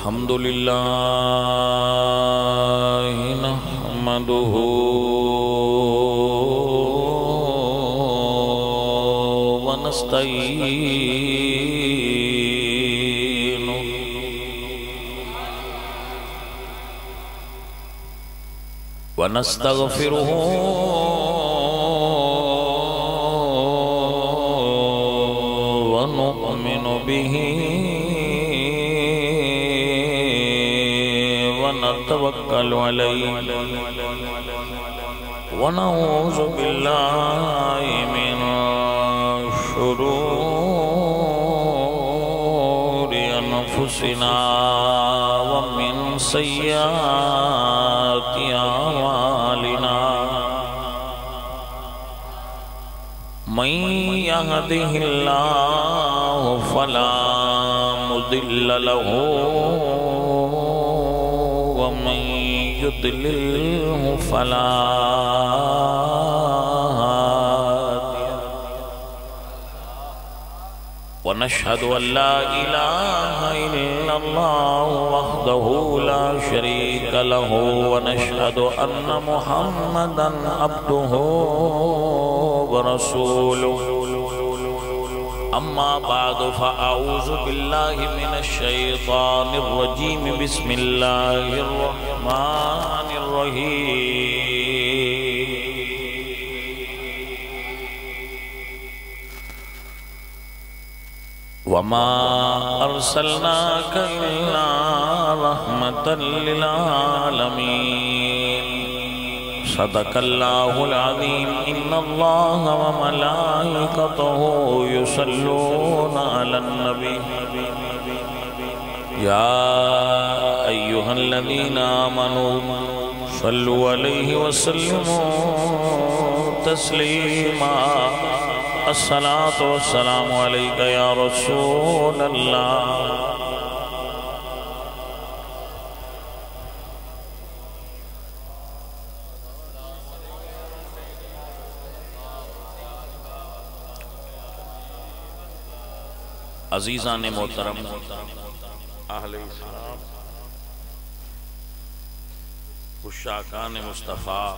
الحمد لله نحمده ونستعينه ونستغفره ونؤمن به ونتوكل عليه ونعوذ بالله من شرور أنفسنا ومن سيئات أعمالنا من يهده الله فلا مضل له ومن يضلله فلا هادي له ونشهد أن لا إله إلا الله وحده لا شريك له ونشهد أن محمدًا عبده ورسوله أما بعد فأعوذ بالله من الشيطان الرجيم بسم الله الرحمن الرحيم وما أرسلناك إلا رحمة للعالمين صدق الله العظيم إن الله وملائكته يصلون على النبي يا أيها الذين آمنوا صلوا عليه وسلموا تسليما الصلاة والسلام عليك يا رسول الله عزیزان محترم اہل اسلام عشاقان مصطفیٰ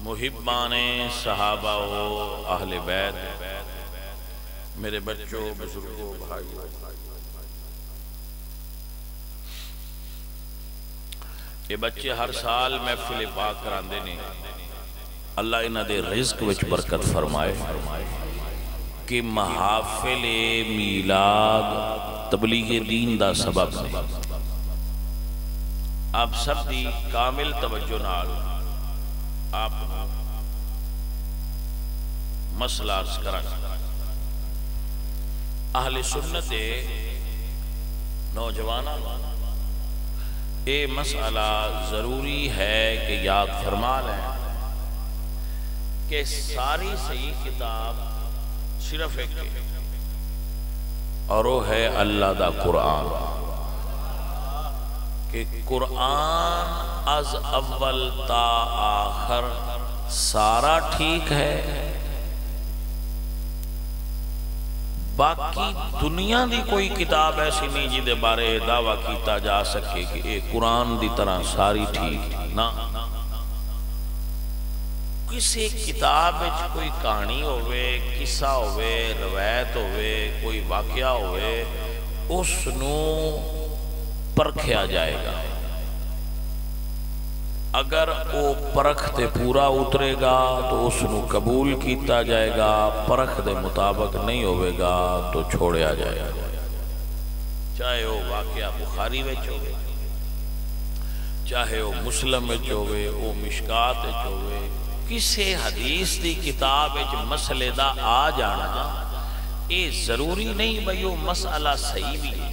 محبان صحابہ و اہل بیت میرے بچوں بزرگوں بھائیوں یہ بچے ہر سال محفل پاک کراندے نے اللہ انہاں دے رزق وچ برکت فرمائے کہ محافل میلاد تبلیغ دین دا سبب نے آپ سب دی کامل توجہ نال آپ مسئلہ عرض کریں اہل سنت نوجوانہ اے مسئلہ ضروری ہے کہ یاد فرما لیں کہ ساری صحیح کتاب صرف ایک اور وہ ہے اللہ دا قرآن کہ قرآن از اول تا آخر سارا ٹھیک ہے باقی دنیا دی کوئی کتاب ایسی نہیں جی دے بارے دعویٰ کیتا جا سکے کہ اے قرآن دی طرح ساری ٹھیک نہ کسی کتاب وچ کوئی کہانی ہوئے قصہ ہوئے روایت ہوئے کوئی واقعہ ہوئے اس نو پرکھیا جائے گا اگر وہ پرکھ تے پورا اترے گا تو اس نو قبول کیتا جائے گا پرکھ دے مطابق نہیں ہوئے گا تو چھوڑیا جائے گا چاہے وہ واقعہ بخاری وچ ہوئے چاہے وہ مسلم وچ ہوئے وہ مشکات وچ ہوئے کسی حدیث دی کتاب وچ مسئلے دا آ جانا اے ضروری نہیں بھئی وہ مسئلہ صحیح بھی ہے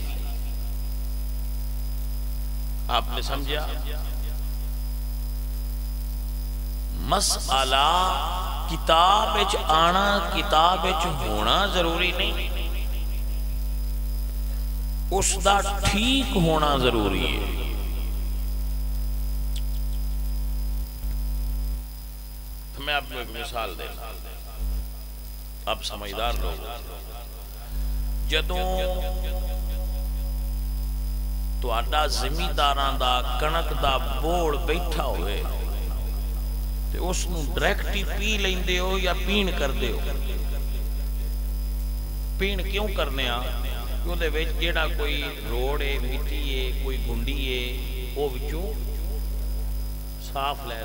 آپ نے سمجھا مسئلہ کتاب وچ آنا کتاب وچ ہونا ضروری نہیں اس دا ٹھیک ہونا ضروری ہے میں آپ کو ایک مثال دینا آپ سمجھدار لوگ جدوں تہاڈا زمینداراں دا کنک دا بوڑ بیٹھا ہوئے تے اس نو ڈائریکٹ ہی پی لیندے ہو یا پین کردے ہو؟ پین کیوں کرنے آ؟ کیوں دے وچ جیڑا کوئی روڑ ہے، مٹی ہے، کوئی گنڈی ہے، وہ وچوں صاف لے۔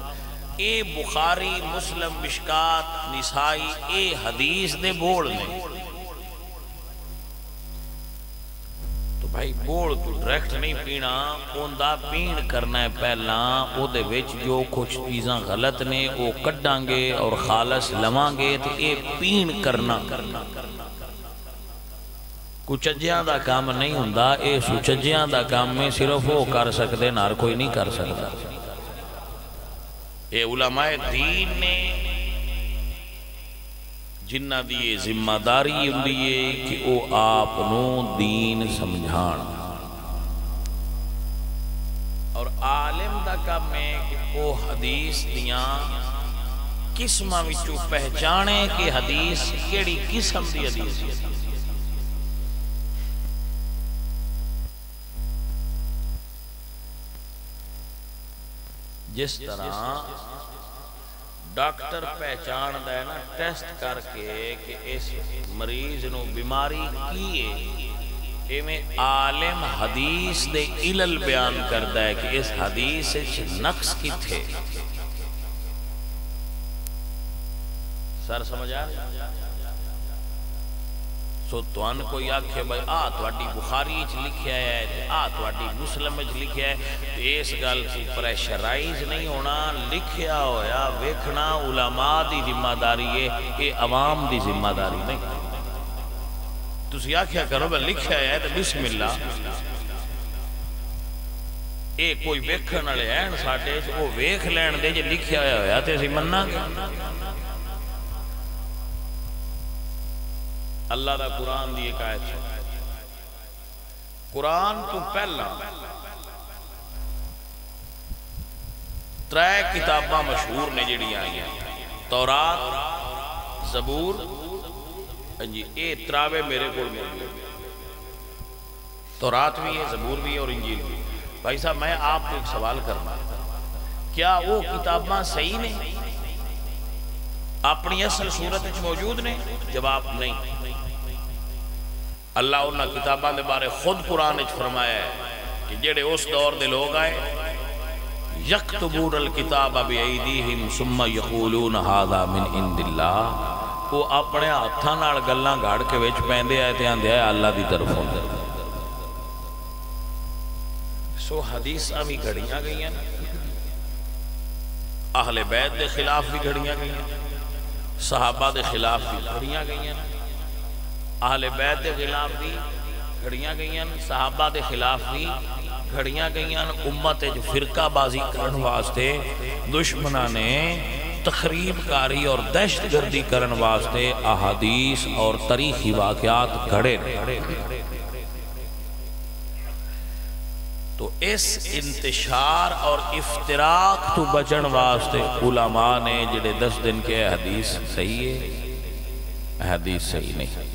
اے بخاری، مسلم، مشکات، نسائی اے حدیث دے بوڑ نے۔ تو بھائی بوڑ تو ڈائریکٹ نہیں پینا، اوندا پین کرنا ہے پہلا، او دے وچ جو کچھ چیزاں غلط نے وہ کڈاں گے اور خالص لواں گے تے اے پین کرنا۔ کچجیاں دا کام نہیں ہوندا، اے سچجیاں دا کام میں صرف وہ کر سکتے نار کوئی نہیں کر سکتا۔ اے علماء دین نے جنہ دی یہ ذمہ داری ہوندی ہے کہ او آپ نو دین سمجھان، اور عالم دا کام ہے کہ او حدیث دیاں قسماں وچوں پہچانے کہ حدیث کیڑی قسم دی حدیث ہے۔ جس طرح ڈاکٹر پہچان دا ہے نا ٹیسٹ کر کے کہ اس مریض نو بیماری کی ہے، ایویں عالم حدیث دے علل بیان کردا ہے کہ اس حدیث وچ نقص کتھے۔ سر سمجھ آ رہا؟ سو توان کوئی آکھے بھائی تواڈی بخاری وچ لکھیا ہے، تواڈی مسلم وچ لکھیا ہے، تے اس گل تے پریشرائز نہیں ہونا، لکھیا ہویا ویکھنا علماء دی ذمہ داری ہے، اے عوام دی ذمہ داری نہیں۔ تسی آکھیا کرو بھائی لکھیا ہے تے بسم اللہ، اے کوئی ویکھن والے ہیں ساڈے او ویکھ لین دے، جے لکھیا ہویا تے اسی مننا گے۔ اللہ دا قرآن دی ایک آیت ہے، قرآن تو پہلا ترے کتاباں مشہور نے جڑی آئی ہیں، تورات، زبور، جی اے تراوے میرے کول موجود ہیں، تورات بھی ہے، زبور بھی ہے اور انجیل بھی۔ بھائی صاحب میں آپ کو ایک سوال کرنا، کیا وہ کتاباں صحیح نے؟ اپنی اصل صورت وچ موجود نے؟ جواب نہیں۔ اللہ انہاں کتاباں دے بارے خود قرآن وچ فرمایا ہے کہ جڑے اس دور دے لوگ آئے یکتبون الکتاب بایدیہم ثم یقولون ھذا من عند اللہ، وہ اپنے ہاتھاں نال گلاں گھڑ کے وچ پیندے آئے تے آندے آئے اللہ دی طرف ہوندے۔ سو حدیثاں بھی گھڑیاں گئیاں، اہل بیت دے خلاف بھی گھڑیاں گئیاں، صحابہ دے خلاف بھی گھڑیاں گئیاں، اہل بیت دے خلاف بھی گھڑیاں گئیاں، صحابہ دے خلاف بھی گھڑیاں گئیاں۔ امت جو فرقہ بازی کرن واسطے دشمنہ نے تخریب کاری اور دہشت گردی کرن واسطے احادیث اور تاریخی واقعات گھڑے۔ تو اس انتشار اور افتراق تو بچن واسطے علماء نے جڑے 10 دن کے حدیث صحیح ہے، حدیث صحیح نہیں۔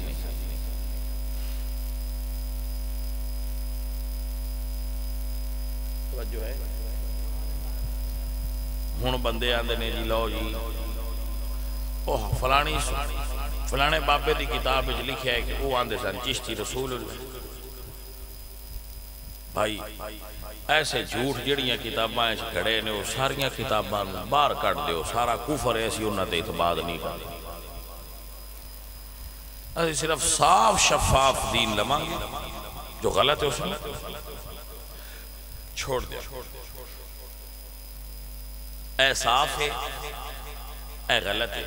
ہن بندے آندے نے جی لو جی فلانے بابے دی کتاب وچ لکھیا ہے کہ وہ آندے سن چشتی رسول اللہ۔ بھائی ایسے جھوٹ جڑیاں کتاباں وچ کھڑے نے وہ ساریاں کتاباں باہر کڈ دیو، سارا کفر ہے، اسی انہاں تے اعتماد نہیں کرتے، اسی صرف صاف شفاف دین لواں گے، جو غلط ہے اس میں چھوڑ دیا۔ اے صاف ہے، اے غلط ہے،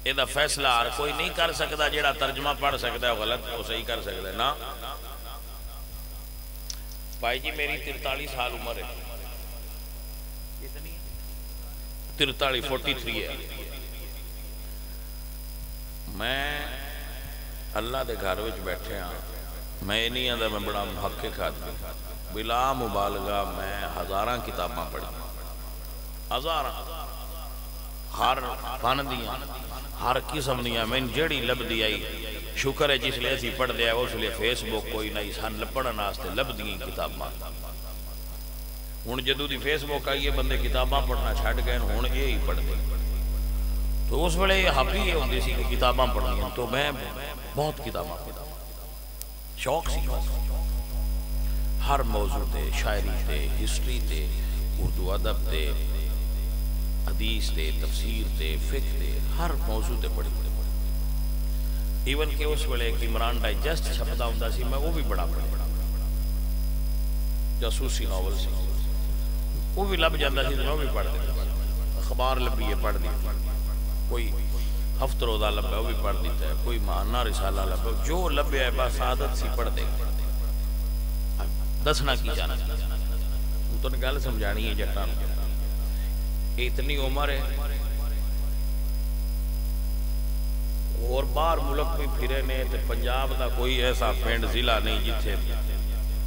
یہ دا فیصلہ ہر کوئی نہیں کر سکتا، جیڑا ترجمہ پڑھ سکتا ہے وہ غلط وہ صحیح کر سکتا ہے نا۔ بھائی جی میری 43 سال عمر ہے، 43 ہے، میں اللہ دے گھر وچ بیٹھے ہاں، میں نہیں آندا میں بڑا محقق آدمی، بلا مبالغہ میں ہزاراں کتاباں پڑھی، ہزاراں، ہر فن دیاں، ہر قسم دیاں، میں جڑی لبدی آئی شکر ہے جس لئے اسی پڑھ دیا اس لئے فیس بک کوئی نہیں سان لپڑن آستے لب دیں کتاباں ہون جدو دی فیس بک آئیے بندے کتاباں پڑھنا چھاڑ گئے ہون یہ ہی پڑھ دیں تو اس وڑے ہاپی یہ ہوندی سی کہ کتاباں پڑھنی ہیں تو میں بہت کتاباں پڑھا شوق سی ہر موضوع تے شاعری تے ہسٹری تے اردو ادب تے حدیث تے تفسیر تے فقہ تے ہر موضوع تے پڑھی ایون کہ اس ویلے ایک عمران ڈائجسٹ چھپدا ہوندا سی میں وہ بھی بڑا پڑھا جاسوسی ناول سی وہ بھی لب جاندہ سی تو میں بھی پڑھ دیتا اخبار لبیے پڑھ دیتا کوئی ہفت روزہ لبے وہ بھی پڑھ دیتا ہے کوئی ماہانہ رسالہ لبے جو لبے ہے بس عادت سی پڑھ دے دسنا کی جانا تو نے گل سمجھانی ہے جٹان اتنی عمر ہے اور باہر ملک بھی پھرے نے تے پنجاب دا کوئی ایسا پینڈ ضلع نہیں جتھے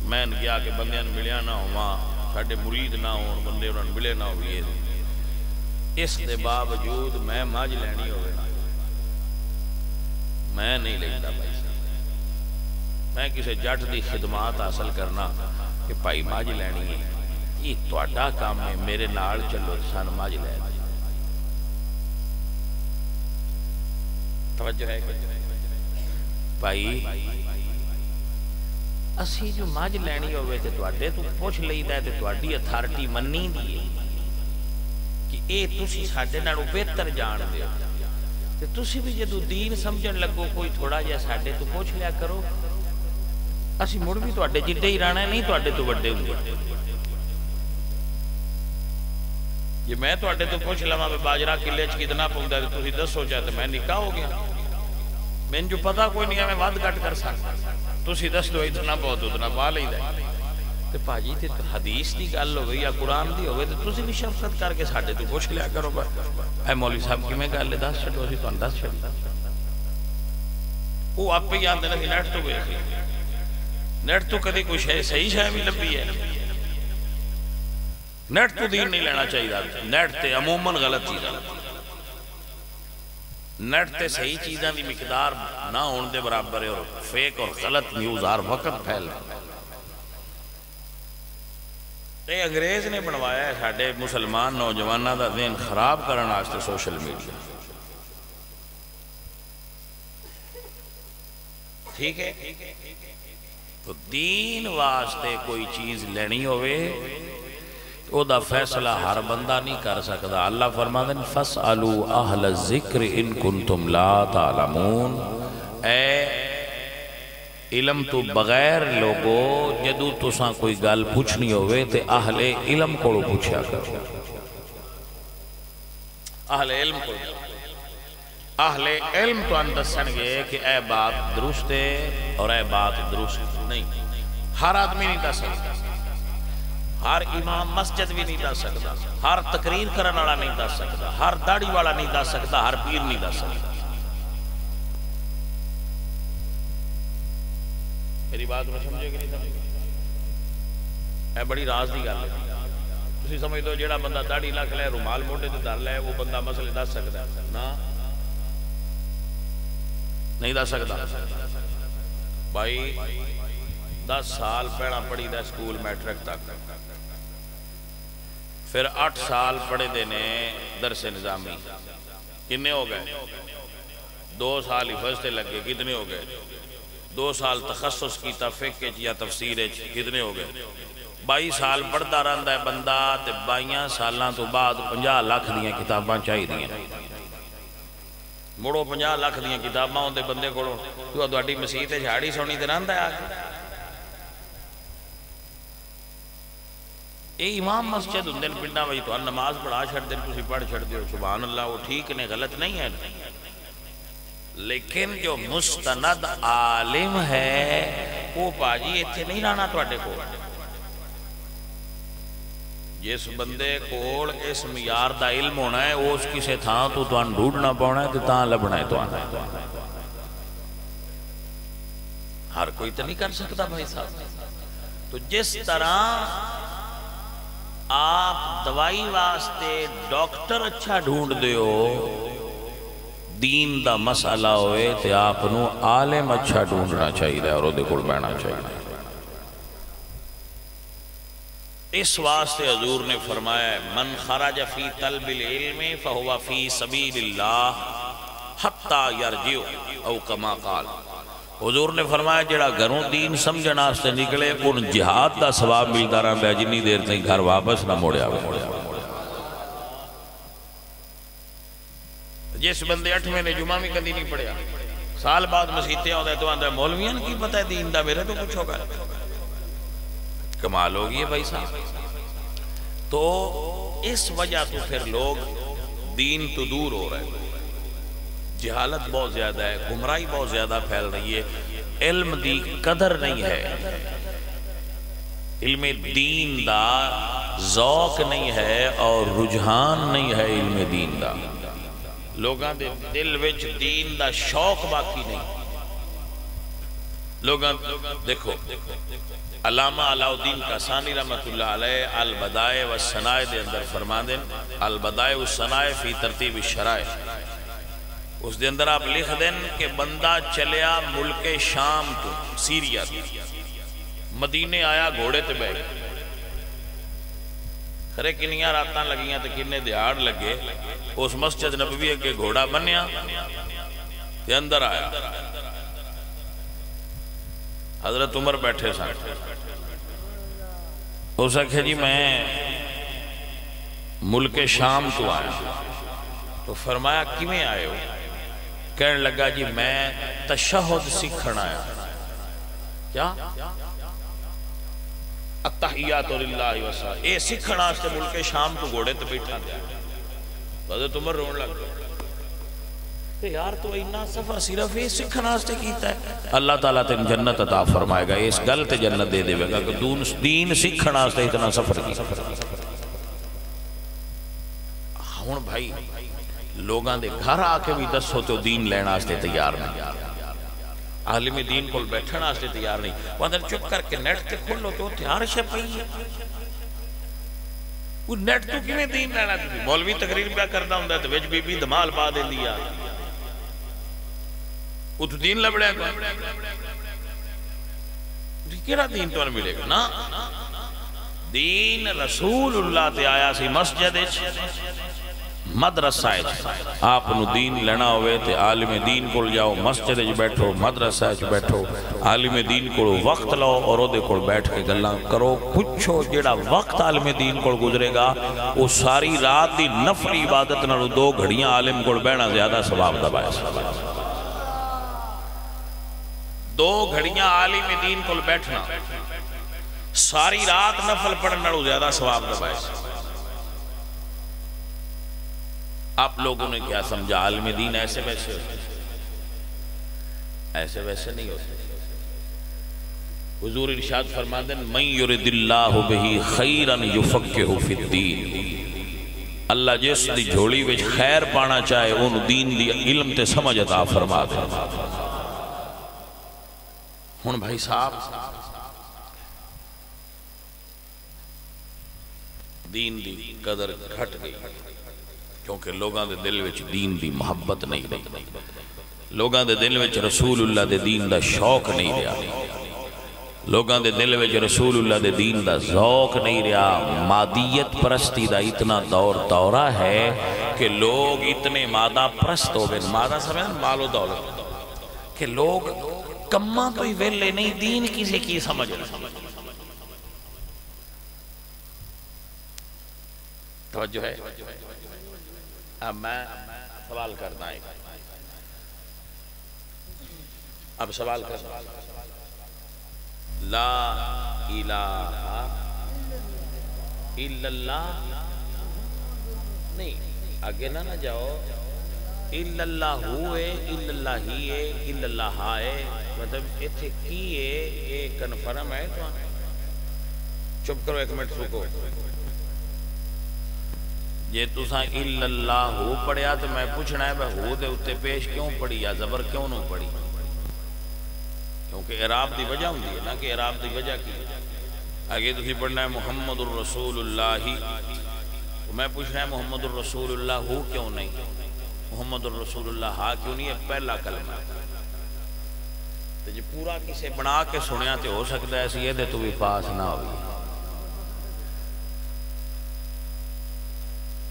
میں نے کیا کہ بندیاں ملیا نہ ہوا ساڑھے مرید نہ ہوں بندے انہوں نے ملے نہ ہوئے اس دے باوجود میں ماج لینی ہوئے میں نہیں لیتا بھائی میں کسی جٹ دی خدمات حاصل کرنا کہ بھائی ماج لینی ہے یہ توڑا کام ہے میرے نال چلو سان ماج لے توجہ ہے بھائی اسی جو ماج لینی ہوئے تھے توڑے تو پوچھ لئی دے تھے توڑی اتھارٹی منی دیئے کہ اے تسی ساڑھے ناڑو بہتر جان دے تے تسی بھی جدو دین سمجھن لگو کوئی تھوڑا جا ساڑھے تو پوچھ لیا کرو اسی مڑ بھی توڑے جدے ہی رانا ہے نہیں توڑے تو بڑے ہوئے یہ میں توڑے تو پوچھ لما پہ باجرہ کلیچ کتنا پہنتا ہے تسی 10 ہو چاہتے میں نکاح ہو گیا میں جو پتا کوئی نہیں ہے میں وعد کٹ کر سکتا تسی 10 تو اتنا بہت اتنا پا لئی دے تو پاجی تے حدیث دی گل ہوئے یا قرآن دی ہوئے تو تسی بھی شفقت کر کے ساڑھے تو پوچھ لیا کرو اے مولوی صاحب کی میں گل لے 10 چھڑو اسی تو 10 چھڑو وہ آپ پہ یاد دینا کہ نیٹ تو گئے نیٹ تو کدی کوئی شے صحیح شے بھی لبی ہے نیٹ تو دین نہیں لینا چاہیے نیٹ تے عموماً غلط چیزاں نیٹ تے صحیح چیزاں دی مقدار نہ ہون دے برابر ہے اور فیک اور غلط نیوز ہر وقت پھیل یہ انگریز نے بنوایا ہے ساڑھے مسلمان نوجوانہ دا ذہن خراب کرنا آستے سوشل میڈیا ٹھیک ہے تو دین واسطے کوئی چیز لینی ہوئے تو دا فیصلہ ہر بندہ نہیں کر سکتا اللہ فرماتے ہیں فَاسْأَلُوا أَهْلَ الذِّكْرِ إِن كُنْتُمْ لَا تَعْلَمُونَ اے علم تو بغیر لوگو جدو تساں کوئی گل پوچھنی ہوئے تے اہل علم کو پوچھا کرو اہل علم کو اہل علم تو اندسن گے کہ اے بات درست ہے اور اے بات درست نہیں ہر آدمی نہیں دس سکتا ہر امام مسجد بھی نہیں دس سکتا ہر تقریر کرنے والا نہیں دس سکتا ہر داڑھی والا نہیں دس سکتا ہر پیر نہیں دس سکتا میری بات میں سمجھے کہ نہیں سمجھے اے بڑی راز دی گل ہے تسی سمجھ دو جیڑا بندہ داڑھی لکھ لے رومال موٹے تے دھر لے وہ بندہ مسئلے دس سکتا ہے نا نہیں دس سکتا بھائی 10 سال پڑھا پڑھی دا سکول میٹرک تک پھر 8 سال پڑھے دینے درس نظامی کتنے ہو گئے 2 سال حفظ تے لگے کتنے ہو گئے 2 سال تخصص کی فقہ یا تفسیر کتنے ہو گئے 22 سال پڑھتا رہندا ہے بندہ تے 22 سالاں تو بعد 50 لاکھ دیاں کتاباں چاہی دیاں مڑو 50 لاکھ دیاں کتاباں ہوندے بندے کو تو تہاڈی مسیت جھاڑی سونی تے رہندا ہے آ اے امام مسجد ہندن پنڈا وہی تو نماز پڑھا چھڑ دیں تسی پڑھ چھڑ دیو سبحان اللہ وہ ٹھیک نے غلط نہیں ہے لیکن جو مستند عالم ہے وہ پاجی اتھے نہیں رانا توڑے کو جس بندے کو اس معیار دا علم ہونا ہے وہ اس کسے تھا تو توان ڈھونڈنا پاؤنا ہے تو تاں لبنا ہے تو آنا ہے ہر کوئی تو نہیں کر سکتا بھائی صاحب تو جس طرح آپ دوائی واسطے ڈاکٹر اچھا ڈھونڈ دیو دین دا مسئلہ ہوئے تے آپ نو عالم اچھا ڈھونڈنا چاہیے اور دے کول بیٹھنا چاہیے۔ اس واسطے حضور نے فرمایا من خرج فی طلب العلم فہو فی سبیل اللہ حتی یرجع او کما قال۔ حضور نے فرمایا جڑا گھروں دین سمجھنا سے نکلے ان جہاد دا ثواب ملتا رہا ہے جنی دیر تک گھر واپس نہ موڑیا ہوئے۔ جس بندے 8ویں نے جمعہ بھی کدی نہیں پڑھیا، سال بعد مسیحتے ہوتا ہے تو آندہ ہے مولویاں کی پتہ ہے دین دا، میرے تو کچھ ہوگا، کمال ہوگی ہے بھائی صاحب۔ تو اس وجہ تو پھر لوگ دین تو دور ہو رہے ہیں، جہالت بہت زیادہ ہے، گمراہی بہت زیادہ پھیل رہی ہے، علم دی قدر نہیں ہے، علم دین دا ذوق نہیں ہے اور رجحان نہیں ہے علم دین دا، لوگاں دے دل وچ دین دا شوق باقی نہیں۔ لوگاں دیکھو علامہ علاء الدین قاسانی رحمت اللہ علیہ البدائع والصنائع دے اندر فرما دیں، البدائع والصنائع فی ترتیب الشرائع، اس دے اندر آپ لکھ دیں کہ بندہ چلیا ملک شام تو سیریا مدینے آیا گھوڑے تے بیٹھ، خرے کنیاں راتاں لگیاں تے کنے دیہاڑ لگے، اس مسجد نبوی کے گھوڑا بنیا تے اندر آیا، حضرت عمر بیٹھے سن، اس نے کہا جی میں ملک شام تو آیا، تو فرمایا کیویں آئے ہو؟ کہنے لگا جی میں تشہد سیکھنا آیا۔ کیا؟ التحیات للہ وسلم، اے سیکھنا سے ملک شام تو گھوڑے تے بیٹھا دیا۔ حضرت عمر رون لگ گیا، یار تو اینا سفر صرف یہ سیکھنا سے کیتا ہے، اللہ تعالیٰ تے جنت عطا فرمائے گا، اس گل تے جنت دے دے گا کہ دین سیکھنا سے اتنا سفر کی۔ ہون بھائی لوگاں دے گھر آکے بھی دسو تو دین لینا سے تیار نہیں، عالم دین کو بیٹھنا سے تیار نہیں، وہ اندر چپ کر کے نیٹ تے کھولو تو تیار شے پئی ہے، وہ نیٹ تو کیویں دین لینا تھی؟ مولوی تقریر پہ کرنا ہوں تو وچ بی بی دمال پا دیں دیا، وہ تو دین لبڑے گا، کیڑا دین تو ملے گا نا؟ دین رسول اللہ تے آیا سی مسجد مدرسہ آپ نو دین لینا ہوئے تے عالم دین کو جاؤ، مسجد بیٹھو، مدرسہ بیٹھو، عالم دین کو وقت لاؤ اور او دے کو بیٹھ کے گلاں کرو، پوچھو جیڑا وقت عالم دین کو گزرے گا وہ ساری رات دی نفلی عبادت نہ 2 گھڑیاں عالم کو بیٹھنا زیادہ ثواب دبائے، 2 گھڑیاں عالم دین کو بیٹھنا ساری رات نفل پڑھنا زیادہ ثواب دبائے۔ آپ لوگوں نے کیا سمجھا عالم دین ایسے ویسے ہوتے؟ ایسے ویسے نہیں ہوتے۔ حضور ارشاد فرما دیں من یرد اللہ بہی خیرا یفقہ فی الدین، اللہ جس دی جھوڑی وچ خیر پانا چاہے ان دین دی علم تے سمجھ عطا فرما دیں۔ ہن بھائی صاحب دین دی قدر گھٹ گئی کیونکہ لوگاں دے دل وچ دین دی محبت نہیں رہی، لوگاں دے دل وچ رسول اللہ دے دین دا شوق نہیں رہا، لوگاں دے دل وچ رسول اللہ دے دین دا ذوق نہیں رہا، مادیت پرستی دا اتنا دورہ ہے کہ لوگ اتنے مادہ پرست ہو گئے، مادہ سمجھیں مال و دولت، کہ لوگ کماں تو ہی ویلے نہیں، دین کسی کی سمجھ رہے۔ توجہ ہے؟ اب میں سوال کرنا ہے، اب سوال کرنا، لا الہ الا اللہ نہیں آگے نہ جاؤ، الا اللہ ہوئے، الا اللہ ہی ہے، الا اللہ ہے، مطلب ایتھے کی ہے، ایک کنفرم ہے تو چپ کرو 1 منٹ رکو۔ یہ تساں الا اللہ ہو پڑھیا تو میں پوچھنا ہے بھئی ہو دے اتے پیش کیوں پڑھی یا زبر کیوں نہ پڑھی؟ کیونکہ اعراب دی وجہ ہوندی ہے نا کہ اعراب دی وجہ کی آگے تسی پڑھنا ہے محمد الرسول اللہ، میں پوچھنا ہے محمد الرسول اللہ ہو کیوں نہیں؟ محمد الرسول اللہ ہاں کیوں نہیں ہے پہلا کلمہ تو جی پورا کسے بنا کے سنیا تو ہو سکتا ہے اسی یہ تو بھی پاس نہ ہوئی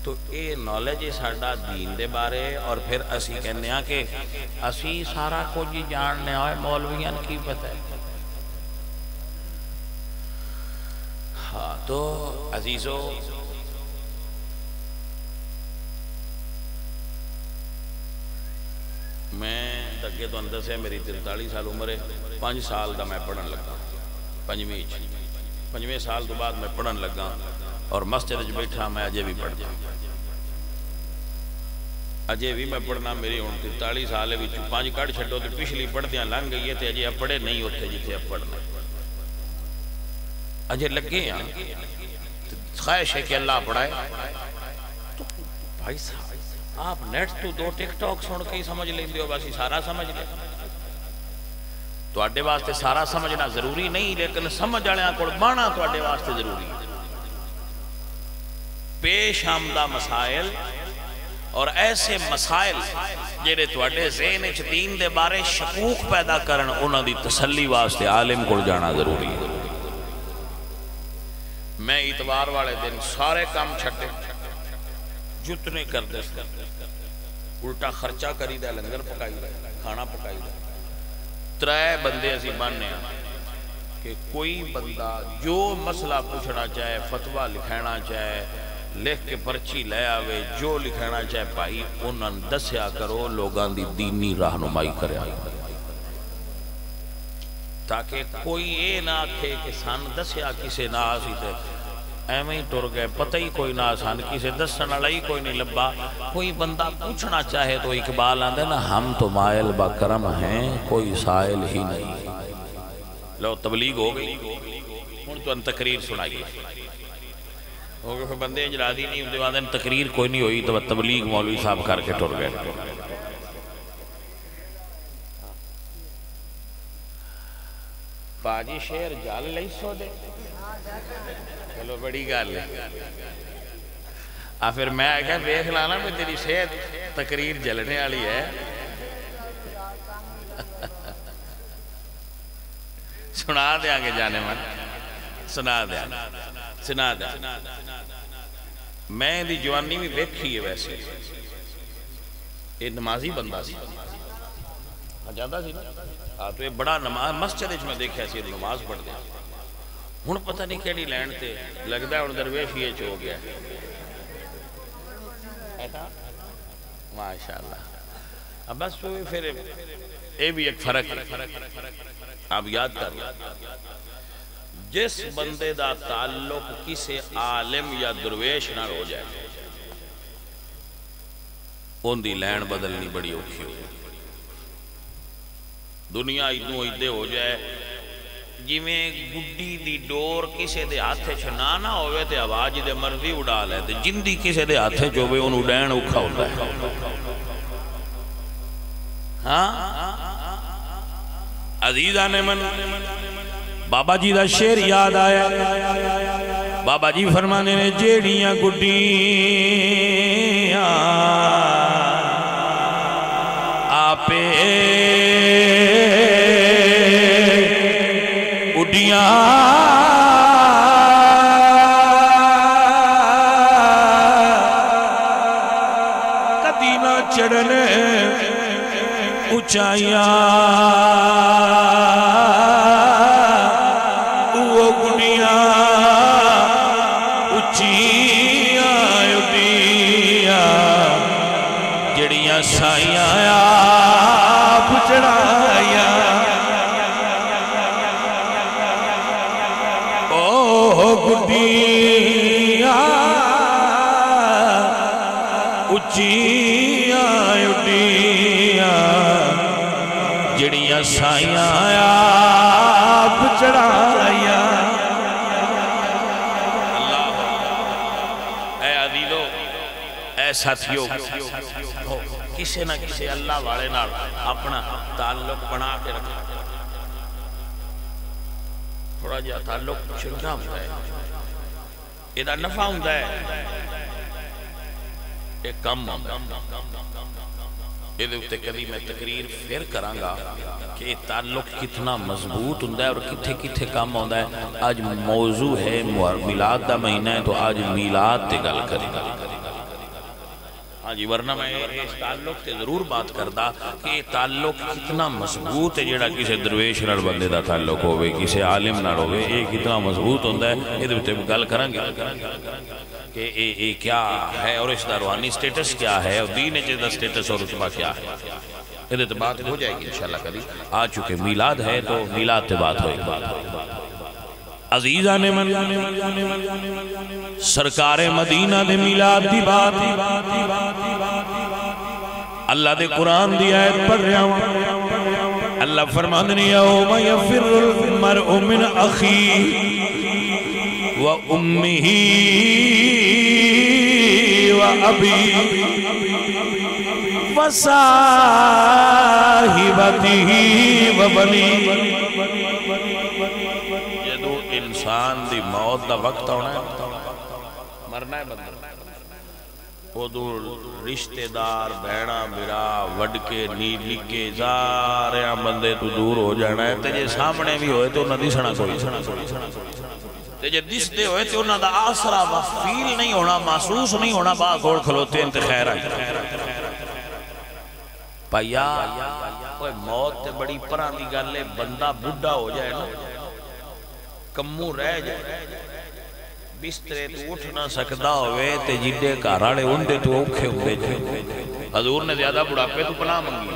تو اے نالج ساڈا دین دے بارے اور پھر اسی کہنے ہیں کہ اسی سارا کچھ جاننے ہوئے مولویاں کی پتہ ہے ہاں تو عزیزو میں دگے تو اندر سے میری 43 سال عمر ہے 5 سال دا میں پڑھن لگا پنجویں سال تو بعد میں پڑھن لگا اور مسجد جو بیٹھا میں اجے بھی پڑھتا اجے بھی میں پڑھنا میری ہوں 43 سال ہے 5 کٹ چھڈو تو پچھلی پڑھدیاں لنگ گئی ہے اجے اب پڑھے نہیں ہوتے جتنے اب پڑھنا اجے لگے ہیں خواہش ہے کہ اللہ پڑھائے تو بھائی صاحب آپ نیٹ تو 2 ٹک ٹاک سن کے ہی سمجھ لیں دیو بس سارا سمجھ لیں تو آڈے واسطے سارا سمجھنا ضروری نہیں لیکن سمجھ آنے کو بانا تو آڈے واسطے ضروری پیش آمدہ مسائل اور ایسے مسائل جیرے تو آڈے ذہن دین دے بارے شکوک پیدا کرن انہوں دی تسلی واسطے عالم کو جانا ضروری ہے میں اتوار والے دن سارے کام چھٹے جتنے کر دے الٹا خرچہ کری دے لنگر پکائی دے کھانا پکائی دے 3 بندے اسی باننے ہیں کہ کوئی بندہ جو مسئلہ پوچھنا چاہے فتوہ لکھانا چاہے لکھ کے پرچی لے آوے جو لکھانا چاہے بھائی انہوں دسیا کرو لوگاں دی دینی رہنمائی کرے تاکہ کوئی اے نہ آکھے کہ سان دسیا کسے نہ آسی تے ایمیں ہی ٹر گئے پتہ ہی کوئی نہ آسان کسے دسن علائی کوئی نہیں لبا کوئی بندہ پوچھنا چاہے تو اقبال آندے نا ہم تو مائل با کرم ہیں کوئی سائل ہی نہیں لو تبلیغ ہو گئی ہن تو ان تقریر سنائیے ہو گئے پھر بندے اجرادی نہیں ہوندے واندے تقریر کوئی نہیں ہوئی تو تبلیغ مولوی صاحب کر کے ٹر گئے باجی شیر جال لئی سو دے چلو بڑی گال ہے پھر میں آگیا بیخ لانا میں تیری صحت تقریر جلنے والی ہے سنا دیا گے جانے من سنا دیا میں دی جوانی بھی بیکھی ہے ویسے یہ نمازی بندہ سی جاندہ سی نا تو یہ بڑا نماز مسجد میں دیکھا سی نماز پڑھ دیا ہن پتہ نہیں کیڑی لینڈ تے لگدا ہے ہن درویش یہ ہو گیا ایسا ماشاءاللہ اب بس پھر اے بھی ایک فرق ہے آپ یاد کر جس بندے دا تعلق کسی عالم یا درویش نہ ہو جائے ان دی لینڈ بدلنی بڑی اوکھی ہو دنیا اتنو ایدے ہو جائے جی میں گڈی دی ڈور کسے دے ہاتھے چھنانا ہوئے تے آواز دے مرضی اڑا لے تے جندی کسے دے ہاتھے چوبے انہوں ڈین اکھا ہوتا ہے ہاں عزیزان من بابا جی دا شیر یاد آیا بابا جی فرمانے نے جیڑیاں گڈیاں آپے اڈیاں کدی نہ چڑھنے اونچائیاں وہ گڈیاں اچھیاں اڈیاں جڑیاں سائیاں آپ چڑھائیاں گڈیاں اچھیاں اڈیاں جڑیاں سائیاں آپ چڑھائیاں اللہ اے عزیزو اے ساتھیو کسے نہ کسے اللہ والے نال اپنا تعلق بنا کے رکھا تھوڑا جا تعلق چنگا ہوتا ہے یہ نفع ہوتا ہے ایک کم یہ دے کبھی میں تقریر پھر کرانگا کہ تعلق کتنا مضبوط ہوندہ ہے اور کتھے کتھے کام ہوندہ ہے. آج موضوع ہے میلاد دا مہینہ ہے تو آج میلاد تے گل کریں. ہاں جی ورنہ میں اس تعلق تے ضرور بات کردا کہ تعلق کتنا مضبوط ہے جیڑا کسے درویش نال بندے دا تعلق ہوئے کسے عالم نال ہوئے یہ کتنا مضبوط ہوندہ ہے. یہ دے گل کرانگے کہ یہ کیا ہے اور اس دا روحانی سٹیٹس کیا ہے اور دین جیدہ سٹیٹس اور رتبہ کیا ہے. یہ تو بات ہو جائے گی انشاءاللہ کبھی. آج چونکہ میلاد ہے تو میلاد تے بات ہوئے گی. عزیزہ نے من سرکار مدینہ دے میلاد دی بات اللہ دے قرآن دی آیت پڑھ رہا ہوں. اللہ فرماندنی یوم یفر المرء من اخیہ و امہ و ابی و صاحبتہ و بنی. جدو انسان دی موت دا وقت ہونا ہے مرنا ہے بندہ وہ دور رشتہ دار بہنا میرا وڈ کے نیلی کے زاریاں بندے تو دور ہو جانا ہے. تجھے سامنے بھی ہوئے تو نہ دیسنا کوئی تجھے دس دے ہوئے تو انہاں دا آسرا فیل نہیں ہونا محسوس نہیں ہونا با گوڑ کھلوتے انتے خیر آئی پایا. موت تے بڑی پران دی گالے بندہ بڑھا ہو جائے نا کمو رہ جائے بسترے تو اٹھ نہ سکتا ہوئے تے جیڈے کارالے اندے تو اوکھے ہوئے جائے. حضور نے زیادہ بڑھاپے تو پناہ منگی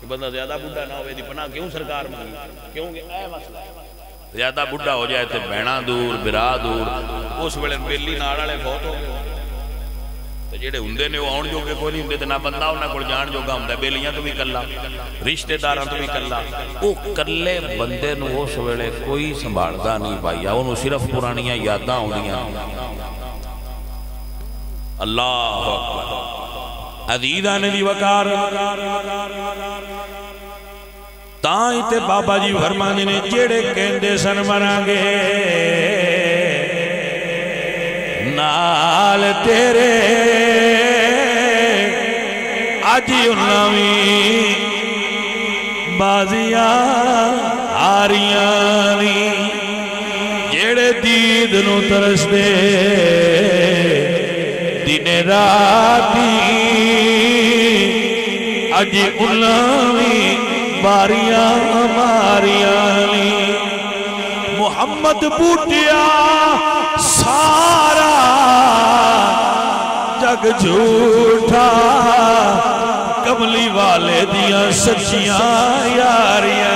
کہ بندہ زیادہ بڑھا نہ ہوئے دی پناہ کیوں سرکار منگی کیوں کہ اے مسئلہ زیادہ بڑھا ہو جائے تے بہنا دور برا دور اس ویلے بیلی ناڑالے بہت ہو گئے تے جیڑے ہندے نے وہ آن جو گے کوئی نہیں ہندے تے نہ بندہ انہاں کو جان جو گا ہندہ بیلیاں تو بھی کلا رشتہ داراں تو بھی کلا وہ کلے بندے نو اس ویلے کوئی سنبھالدا نہیں پایا انہوں صرف پرانیاں یاداں ہوندیاں. اللہ اکبر عزیزاں نے دی وقار تائیں تے بابا جی فرمانے نے جیڑے کہندے سن مرانگے نال تیرے آجی انہویں بازیاں آریاں نی جیڑے دید نو ترس دے دن راتی آجی انہویں باریاں ماریاں لی. محمد بوٹیا سارا جگ جھوٹا کملی والے دیاں سچیاں یاریاں.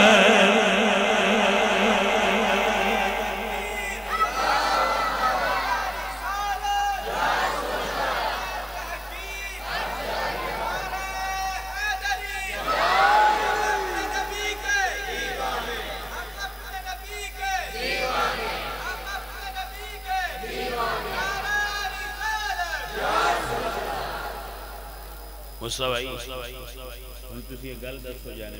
مصطفی ہن تسی یہ گل دس ہو جانے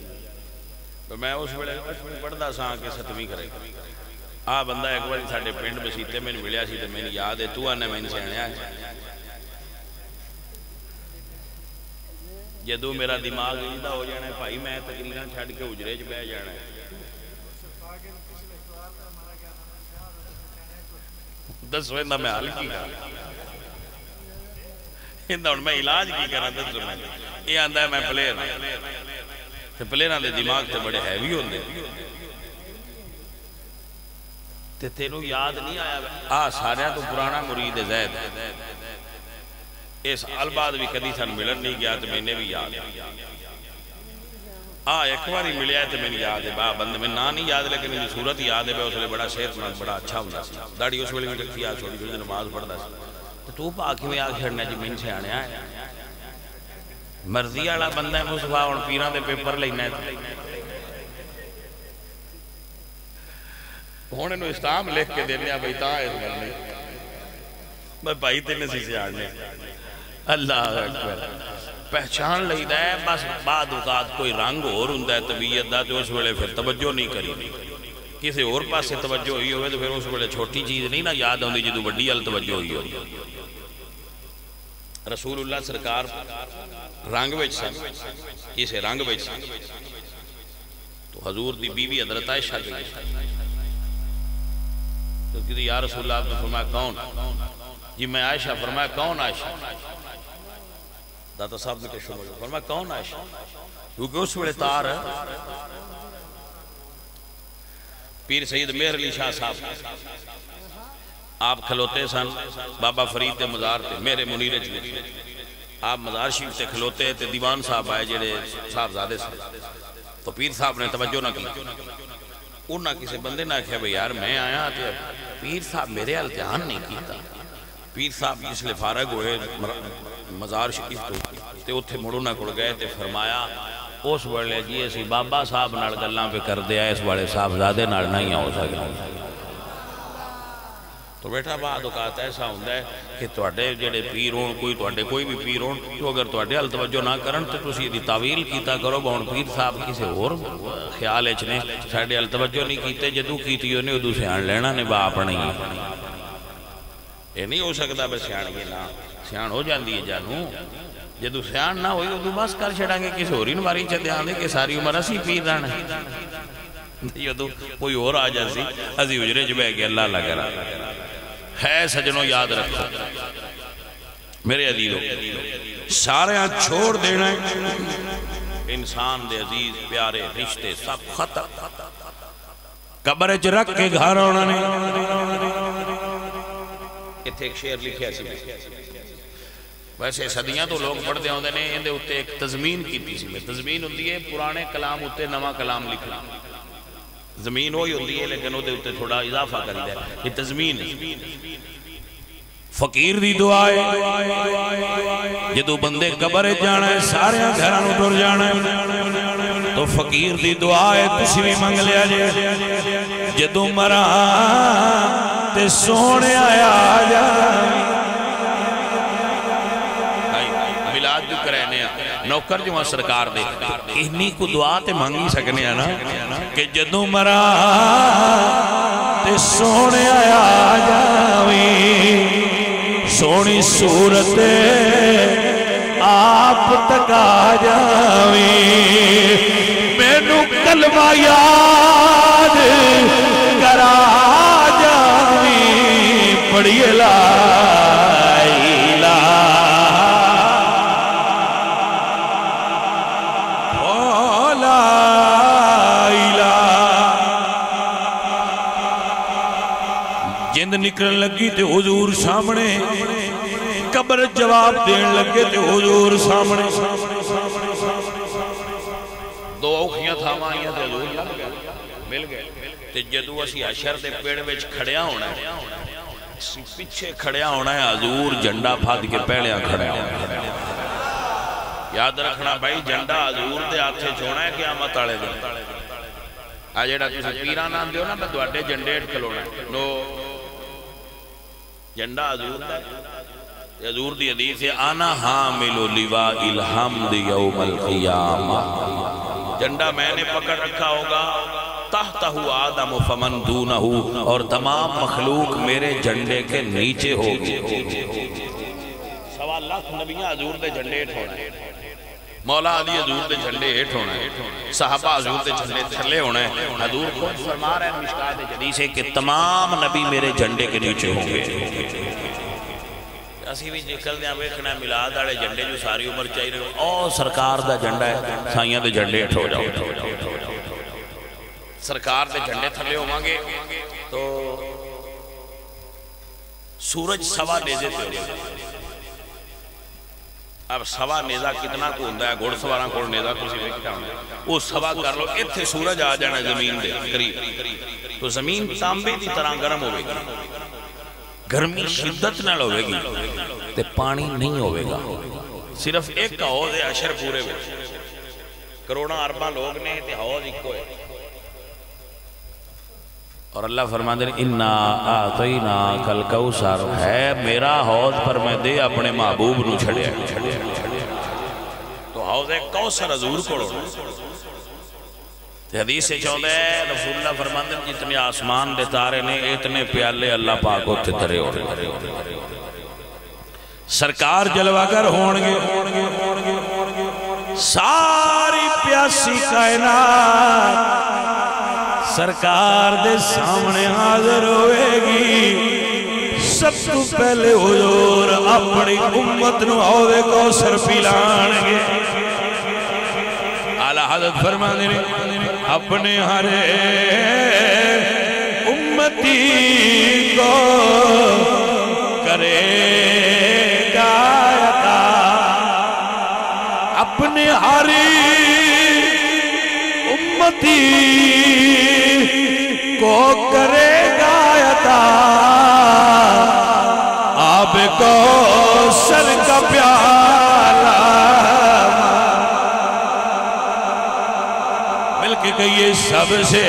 میں میں اس ویلے پڑھدا ساں کہ ستویں کرے آ بندہ ایک بار ساڈے پنڈ بسیتے میں ملیا سی تے مینوں یاد ہے تو آنے میں سیاںیا جدوں میرا دماغ ایندا ہو جانا ہے بھائی میں تقریراں چھڈ کے حجرے وچ بیٹھ جانا ہے. دس ویندا میں حل کی میں علاج کی کرنا دس میں یہ آندا ہے میں پلیر تے پلیراں دے دماغ تے بڑے ہیوی ہوندے تے تینوں یاد نہیں آیا سارے تو پرانا مرید زید اس سال بعد بھی کدی سن ملن نہیں گیا تے میں نے بھی یاد ایک باری ملیا تے میں یاد ہے بندے میں نہ نہیں یاد لیکن میری صورت یاد ہے اس لیے بڑا صحت مند بڑا اچھا ہوندا سی داڑھی اس ویلے بھی رکھی چھوٹی چھوٹی نماز پڑھدا سی تو پاکی میں آگ چھڑنا جی من سے آنے آئے مرضی والا بندہ ہے مصطفیٰ ہن پیراں دے پیپر لینا ہے ہن انہوں اسلام لکھ کے دینے بھائی تاں اس مرنے میں بھائی تینے سی سے آنے اللہ اکبر پہچان لیدہ ہے بس بعد اوقات کوئی رنگ اور ہوندہ ہے طبیعت دا تو اس ویلے پھر توجہ نہیں کری کسی اور پاس سے توجہ ہوئی ہوئے تو پھر اس ویلے چھوٹی چیز نہیں نا یاد ہوندی جدو بڑی ال توجہ ہوئی ہوئی رسول اللہ سرکار رنگ وچ سن کسے رنگ وچ سن تو حضور دی بیوی حضرت عائشہ گئی تو کہتی یا رسول اللہ، آپ نے فرمایا کون؟ جی میں عائشہ۔ فرمایا کون عائشہ؟ داتا صاحب نے کہ شروع فرمایا کون عائشہ؟ کیونکہ اس وقت تار ہے پیر سید مہر علی شاہ صاحب آپ کھلوتے سن بابا فرید دے مزار تے میرے منیر جلے آپ مزار شریف تے کھلوتے تے دیوان صاحب آئے جڑے صاحب زادے سے تو پیر صاحب نے توجہ نہ کی انہاں کسی بندے نہ کہا بھئی یار میں آیا تے پیر صاحب میرے التحان نہیں کیتا۔ پیر صاحب اس لئے فارغ ہوئے مزار شریف تے اتھے مڑونا کڑ گئے تے فرمایا اس بڑے جی اسی بابا صاحب نال گلاں پہ کر دیا اس بڑے صاحب زادے نال نہیں ہو سکتا۔ تو بیٹھا بعد اوقات ایسا ہوندہ ہے کہ تواڈے جڑے پیر ہون کوئی بھی پیر ہون تو اگر تواڈے ال توجہ نہ کرن تو تسی دی تعویل کیتا کرو بہن پیر صاحب کسے اور خیال اچ نے ساڈے ال توجہ نہیں کیتے جدوں کیتی اونے ادوں سیان لینا نے باپ نہیں یہ نہیں ہو سکتا بس سیان یہ نہ سیان ہو جاندی ہے جانو جدو سیان نہ ہوئی ادو بس کر چھڑاں گے کسی ہوری نواری چھ دیاں دے کہ ساری عمر اسی پیر رہنا جدو کوئی اور آ جاسی ازی اجرے جبے کہ اللہ لگا ہے سجنوں یاد رکھو میرے عزیزو سارے چھوڑ دینا انسان دے عزیز پیارے رشتے سب ختم قبر اچ رکھ کے گھر ہونا نے اتھے ایک شعر لکھے سی ویسے صدیاں تو لوگ پڑھ دے ہوندے نے اندے اتے ایک تضمین کی تھی تضمین ہوندی ہے پرانے کلام اتے نواں کلام لکھنا زمین ہوئی ہوندی ہے لیکن اتے اتے تھوڑا اضافہ کر دیا یہ تضمین فقیر دی دعائے جدو بندے قبر جانا ہے سارے گھرانوں ٹر جانا ہے تو فقیر دی دعائے تسی بھی منگ لیا جائے جدو مرا تے سونے آیا جائے جو کرنے ہیں نوکر جو ہاں سرکار دے انہی کو دعا تے مانگی سکنے ہیں نا کہ جدو مرا تے سونے آیا جاوی سونی صورت آپ تک آ جاوی مینو کلمہ یاد کرا جاوی پڑھی لا نکلن لگی تے حضور سامنے قبر جواب دین لگے تے حضور سامنے دو اوکھیاں تھامائیاں تے حضور لگ گئے مل گئے تے جدو اسی عشر دے پیڑ ویچ کھڑیا ہونا ہے پیچھے کھڑیا ہونا ہے حضور جنڈا پھاد کے پیڑیاں کھڑیا ہونا ہے یاد رکھنا بھائی جنڈا حضور دے آتے چھوڑا ہے قیامت آلے دے آجیڑا کسی پیران آن دیو نا میں دوڑے جنڈیٹ کھلونا نو جنڈا حضور دی حدیث ہے انا حامل لواء الحمد یوم القیامہ جنڈا میں نے پکڑ رکھا ہوگا تحتہ آدم فمن دونہ اور تمام مخلوق میرے جنڈے کے نیچے ہوگی 1.25 لاکھ نبیاں حضور دے جنڈے ہٹ ہونا ہے مولا علی حضور دے جھنڈے ہٹ ہونا ہے صحابہ حضور دے جھنڈے تھلے ہونا ہے حضور خود فرما رہے ہیں مشکات حدیث ہے کہ تمام نبی میرے جھنڈے کے نیچے ہوں گے اسی بھی نکل دیا ویکھنا میلاد والے جھنڈے جو ساری عمر چاہیے او سرکار دا جھنڈا ہے سائیاں دے جھنڈے ہٹ ہو جاؤ سرکار دے جھنڈے تھلے ہوواں گے تو سورج سوا نیزے تے ہو اب سوا نیزہ کتنا کو ہوندہ ہے گھوڑ سواراں کو نیزہ کسی ویکھتا ہوندہ ہے وہ سوا کر لو اتھے سورج آ جانا زمین دے قریب تو زمین تانبے دی طرح گرم ہوئے گی گرمی شدت نہ ہوئے گی تے پانی نہیں ہوئے گا صرف ایک کا حوض ہے عشر پورے میں کروڑا اربا لوگ نے تے حوض ایک کو ہے اور اللہ فرما دے اِنَّا آتَيْنَا کَلْ کَوْسَرْ ہے میرا حوض پر میں دے اپنے محبوب نو چھڑے تو حوض کوثر حضور کوڑو حدیث سے چاہتے ہیں رسول اللہ فرما دے جتنے آسمان دے تارے نے اتنے پیالے اللہ پاک ہوتے ترے ہو رہے سرکار جلوگر ہونگے ساری پیاسی کائنات سرکار دے سامنے حاضر ہوئے گی سب تو پہلے حضور اپنی امت نو حوض کوثر پلانگے اعلیٰ حضرت فرما دے اپنے ہر امتی کو کرے گا عطا اپنے ہر امتی کو کرے گا عطا آب کوثر کا پیالہ مل کے کہیے سب سے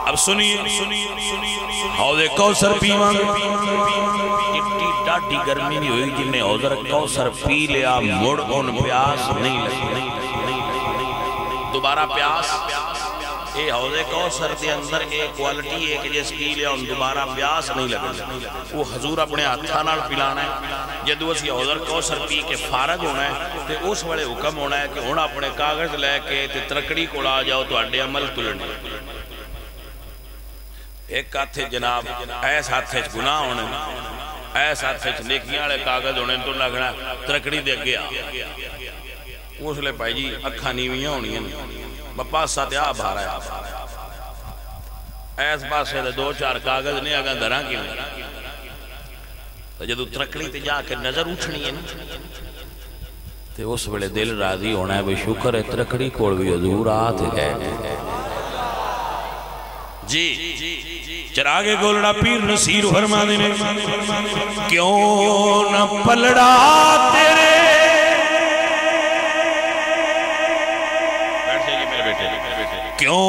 اب سنیے حوض کوثر پیوان اتنی ڈاڈی گرمی نہیں ہوئی جن نے حوض کوثر پی لیا مڑ ان پیاس نہیں لگی دوبارہ پیاس اے حوض کوثر دے اندر ایک کوالٹی ایک جیس پی لیا ان دوبارہ پیاس نہیں لگی وہ حضور اپنے ہاتھانال پلانا ہے جدو اسی حوض کوثر پی کے فارغ ہونا ہے تے اس بڑے حکم ہونا ہے کہ ہونا اپنے کاغذ لے کے تے ترکڑی کو لا جاؤ تو اڈے عمل تلنے ایک ہاتھے جناب ایس ہاتھے گناہ ہونے ایس ہاتھے نیکیاں لے کاغذ ہونے تو لگنا ترکڑی دے گیا اس لئے بھائی جی اکھا نیویاں ہونی ہیں بپاس ساتھ آپ بھارا ہے ایس پاس سے دو چار کاغذ نہیں آگا دھران کی میں تو جدو ترکڑی تے جا کے نظر اٹھنی ہے تے اس بڑے دل راضی ہونا ہے بے شکر ہے ترکڑی کوڑ بھی حضور آتے گئے جی چراغ گولڑا پیر نصیر فرما دینے کیوں نہ پلڑا تیرے کیوں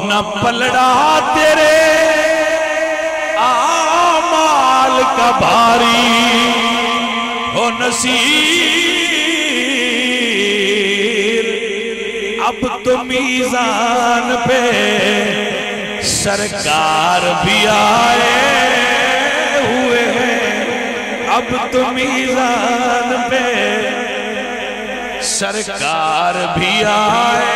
نہ پلڑا تیرے آمال کا بھاری ہو نصیر اب تو میزان پہ سرکار بھی آئے ہوئے ہیں اب تو میزان پہ سرکار بھی آئے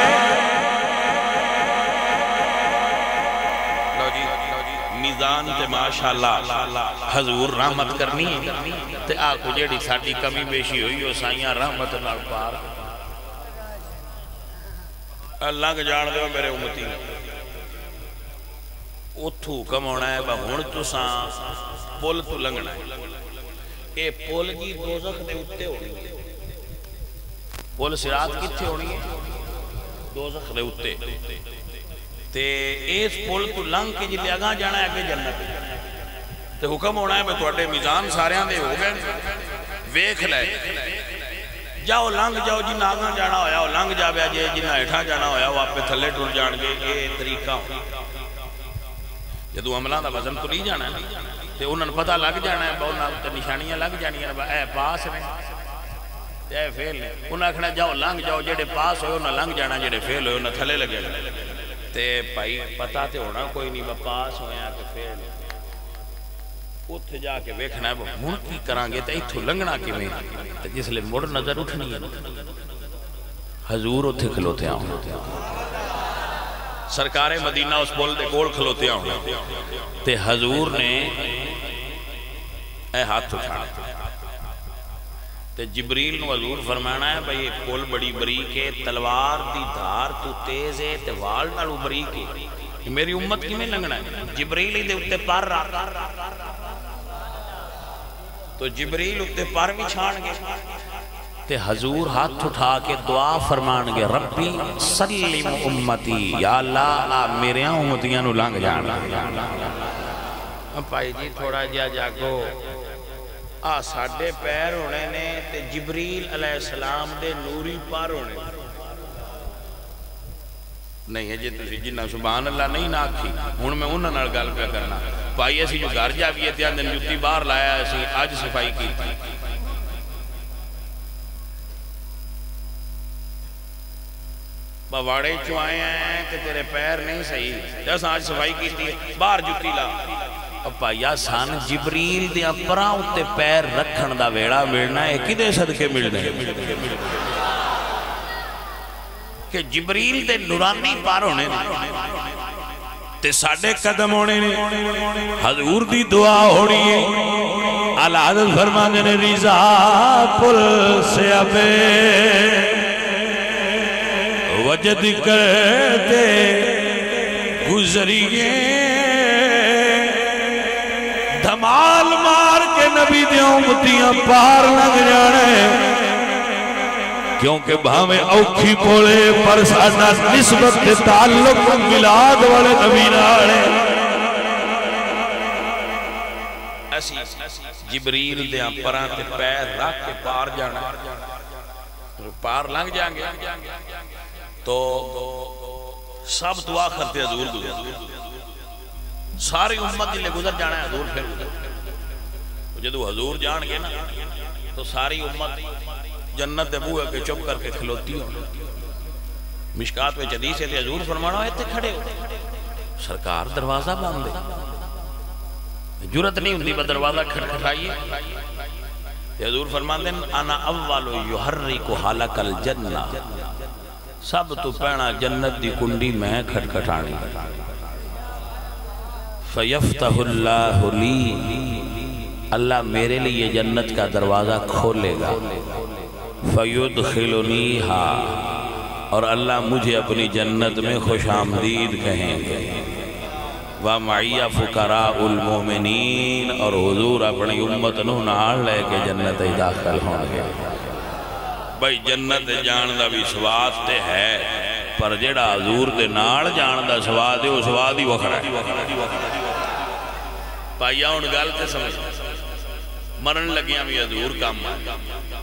میزان تے ماشاءاللہ حضور رحمت کرنی ہے تے آکو جیڑی ساڑی کمی بیشی ہوئی ہو سائیاں رحمت اللہ پار اللہ کے جان دے میرے امتی اتھو کم ہونا ہے بہن تو ساں پول تو لنگنا ہے اے پول کی دوزخ دے اتے ہونی ہے پول سرات کتے ہونی ہے دوزخ دے اتے تے ایس پول تو لنگ کے جلے اگاں جانا ہے اگے جنت تے حکم ہونا ہے میں توڑے میزان سارے آن دے ہو گئے ویکھ لائے جاؤ لنگ جاؤ جنہ آگاں جانا ہویا ہو لنگ جا بیا جے جنہ اٹھا جانا ہویا ہو آپ پہ تھلے ٹور جان گے یہ طریقہ ہو جدو عملان دا وزن تو نہیں جانا ہے تے انہوں نے پتہ لگ جانا ہے بہت نشانیاں لگ جانی ہیں اے پاس میں اے فیل ہے انہوں نے کہنا جاؤ لنگ جاؤ جیڑے پاس ہوئے انہوں نے لنگ جانا جیڑے فیل ہوئے انہوں نے تھلے لگے تے بھائی پتہ تے ہونا کوئی نہیں پاس ہوئے ہیں کہ فیل ہے اتھ جا کے ویکھنا ہے وہ مڑ کی کرانگے تے اتھو لنگنا کی میں تے جس لئے مڑ نظر اٹھنی ہے حضور اتھے کھلوتے آؤں سرکار مدینہ اس بول دے گوڑ کھلوتے آؤں تے حضور نے اے ہاتھ اٹھانا تے جبریل نو حضور فرمانا ہے بھئی پول بڑی بریک ہے تلوار دی دھار تو تیز ہے تے وال نالو بریک ہے میری امت کی میں لنگنا ہے جبریل ہی دے اتے پار رہا تو جبریل اتے پار بھی چھان گے تے حضور ہاتھ اٹھا کے دعا فرمان گے ربی سلیم امتی یا اللہ میرے امتیاں نو لنگ جانا پائی جی تھوڑا جا جاگو ساڑھے پیر ہونے نے تے جبریل علیہ السلام دے نوری پار ہونے نہیں ہے جنہ سبحان اللہ نہیں ناکھی ہون میں انہوں نے گل پہ کرنا پائی ایسی جو گھر جا بھی ہے تیان دن جتی بار لایا ایسی آج صفائی کی تھی پواڑے چو آئے ہیں کہ تیرے پیر نہیں صحیح جیسا آج صفائی کیتی ہے باہر جتی لا پایا سان جبریل دیا پراؤں تے پیر رکھن دا ویڑا ملنا ہے کدے صدقے ملنے کہ جبریل دے نورانی پار ہونے تے ساڑھے قدم ہونے حضور دی دعا ہوڑی اعلیٰ حضرت فرمانے نے رضا پل سے ابے وجد کرتے گزریے دھمال مار کے نبی دے امتیاں پار لگ جانے کیونکہ بھامیں اوکھی پولے پر ساڑھا نسبت دے تعلق ملاد والے نبی ناڑے ایسی جبریل دے پران تے پیر رکھ کے پار جانا پار لنگ جائیں گے تو سب دعا کرتے حضور گزر ساری امت لے گزر جانا ہے حضور پھر گزر جدو حضور جان گے نا تو ساری امت جنت دے بوئے کے چپ کر کے کھلوتی ہو مشکات میں حدیث ہے حضور فرمانا ہے تے کھڑے ہو سرکار دروازہ باندھ دے جرت نہیں ہوندی با دروازہ کھٹکھٹائیے حضور فرمان دیں انا اولو یحرک حالک الجنہ سب تو پہنا جنت دی کنڈی میں کھٹکھٹانی فیفتح اللہ لی اللہ میرے لیے جنت کا دروازہ کھولے گا فیدخلنیہا اور اللہ مجھے اپنی جنت میں خوش آمدید کہیں گے وَمَعِيَ فُقَرَاءُ الْمُؤْمِنِينَ اور حضور اپنی امت نو نال لے کے جنت داخل ہوں گے بھائی جنت جان دا بھی سواد تے ہے پر جڑا حضور دے نال جان دا سواد ہے وہ سواد ہی وکھرا ہے پائیا ان گل تے سمجھ مرن لگیاں بھی حضور کام آئے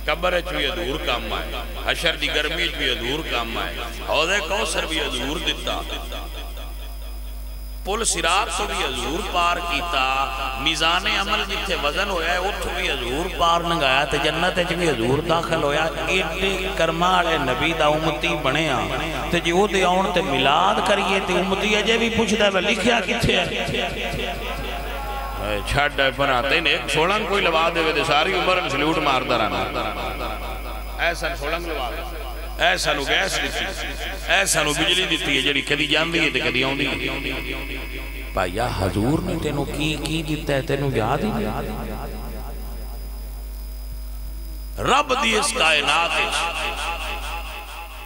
قبر بھی حضور کام آئے حشر دی گرمی بھی حضور کام آئے حوض کوثر بھی حضور دیتا پل صراط تو بھی حضور پار کیتا میزان عمل جتھے وزن ہویا ہے اتھو بھی حضور پار نگایا تے جنت اچھ بھی حضور داخل ہویا ایڈے کرمالے نبی دا امتی بنے تے جی وہ دے آن تے ملاد کریے تے امتی اجے بھی پوچھ دے میں لکھیا کتھے ہے چھٹ ہے پر آتے ہیں ایک سولنگ کوئی لوا دے وے دے ساری عمر سلیوٹ مارتا رہنا ایسا سولنگ لوا دے ایسا نو گیس دیتی ایسا نو بجلی دیتی ہے جڑی کدی جان دی ہے تے کدی آن دی ہے پایا حضور نے تینو کی دیتا ہے تینو یاد ہی رب دی اس کائنات